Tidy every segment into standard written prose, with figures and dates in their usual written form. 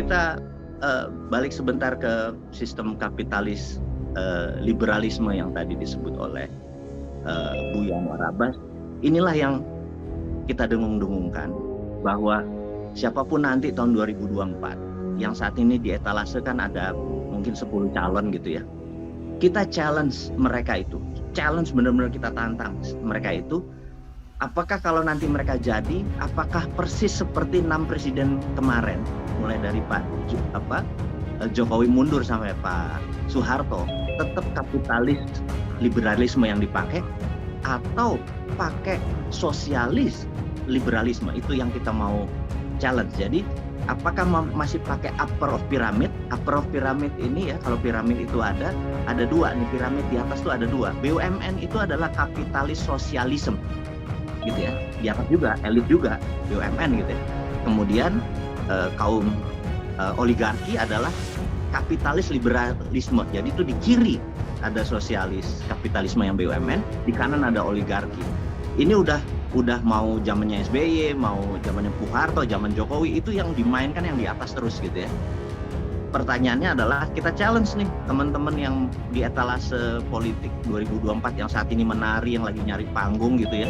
kita balik sebentar ke sistem kapitalis liberalisme yang tadi disebut oleh Buya Anwar Abbas, inilah yang kita dengung-dengungkan bahwa siapapun nanti tahun 2024 yang saat ini dietalasekan ada mungkin 10 calon gitu ya. Kita challenge mereka itu. Challenge benar-benar kita tantang mereka itu. Apakah kalau nanti mereka jadi, apakah persis seperti 6 presiden kemarin, mulai dari Pak Jokowi mundur sampai Pak Soeharto, tetap kapitalis liberalisme yang dipakai, atau pakai sosialis liberalisme? Itu yang kita mau challenge. Jadi apakah masih pakai upper of pyramid? Upper of pyramid ini ya, kalau piramid itu ada dua nih, piramid di atas tuh ada dua. BUMN itu adalah kapitalis sosialisme gitu ya, di atas juga elit juga BUMN gitu ya. Kemudian kaum oligarki adalah kapitalis liberalisme. Jadi itu di kiri ada sosialis kapitalisme yang BUMN, di kanan ada oligarki. Ini udah mau zamannya SBY, mau zamannya Soeharto, zaman Jokowi, itu yang dimainkan yang di atas terus gitu ya. Pertanyaannya adalah kita challenge nih teman-teman yang di etalase politik 2024 yang saat ini menari, yang lagi nyari panggung gitu ya.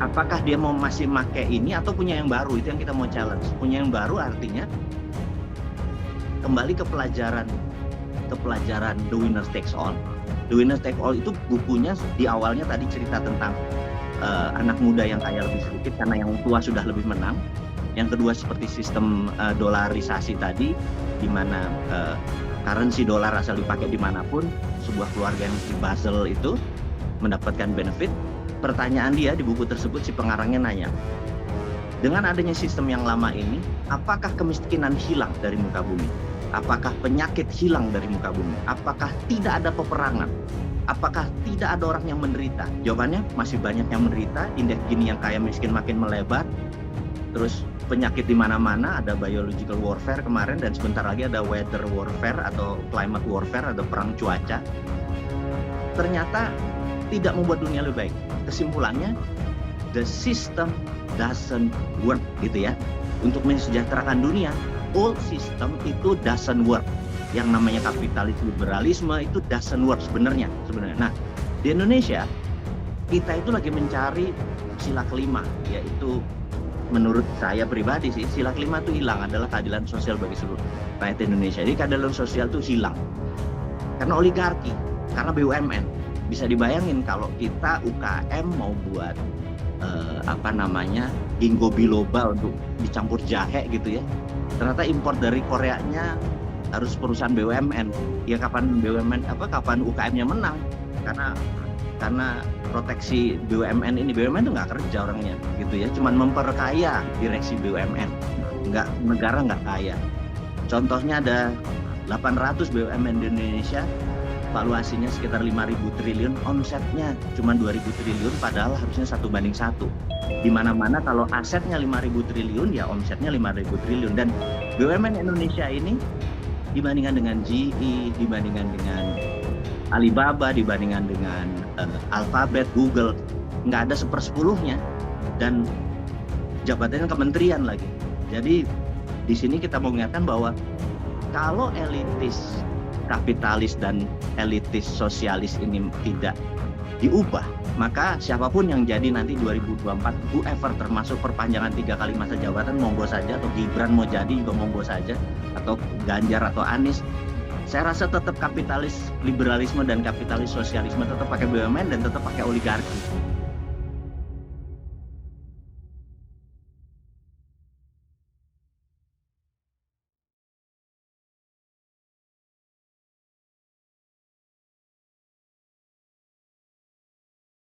Apakah dia mau masih make ini atau punya yang baru? Itu yang kita mau challenge. Punya yang baru artinya kembali ke pelajaran The Winner Takes All. The Winner Takes All itu bukunya di awalnya tadi cerita tentang anak muda yang kaya lebih sedikit karena yang tua sudah lebih menang. Yang kedua seperti sistem dolarisasi tadi, di mana currency dolar asal dipakai dimanapun, sebuah keluarga yang di Basel itu mendapatkan benefit. Pertanyaan dia di buku tersebut, si pengarangnya nanya, dengan adanya sistem yang lama ini, apakah kemiskinan hilang dari muka bumi? Apakah penyakit hilang dari muka bumi? Apakah tidak ada peperangan? Apakah tidak ada orang yang menderita? Jawabannya masih banyak yang menderita. Indeks Gini yang kaya miskin makin melebar. Terus penyakit di mana-mana, ada biological warfare kemarin, dan sebentar lagi ada weather warfare atau climate warfare, ada perang cuaca. Ternyata tidak membuat dunia lebih baik. Kesimpulannya, the system doesn't work gitu ya. Untuk mensejahterakan dunia, old system itu doesn't work. Yang namanya kapitalis liberalisme itu doesn't work sebenarnya. Nah, di Indonesia kita itu lagi mencari sila kelima, yaitu menurut saya pribadi sih, sila kelima itu hilang, adalah keadilan sosial bagi seluruh rakyat Indonesia. Jadi keadilan sosial itu hilang karena oligarki, karena BUMN. Bisa dibayangin kalau kita UKM mau buat ginkgo biloba untuk dicampur jahe gitu ya, ternyata import dari Koreanya harus perusahaan BUMN. Ya kapan UKM-nya menang? Karena proteksi BUMN ini. BUMN itu nggak kerja orangnya gitu ya, cuman memperkaya direksi BUMN, negara nggak kaya. Contohnya ada 800 BUMN di Indonesia, valuasinya sekitar 5.000 triliun, omsetnya cuma 2.000 triliun, padahal harusnya 1:1. Di mana-mana kalau asetnya 5.000 triliun, ya omsetnya 5.000 triliun. Dan BUMN Indonesia ini dibandingkan dengan GE, dibandingkan dengan Alibaba, dibandingkan dengan Alphabet, Google, nggak ada 1/10-nya. Dan jabatannya kementerian lagi. Jadi di sini kita mau mengingatkan bahwa kalau elitis kapitalis dan elitis sosialis ini tidak diubah, maka siapapun yang jadi nanti 2024, whoever, termasuk perpanjangan 3 kali masa jabatan, monggo saja, atau Gibran mau jadi juga monggo saja, atau Ganjar atau Anies, saya rasa tetap kapitalis liberalisme dan kapitalis sosialisme tetap pakai BUMN dan tetap pakai oligarki.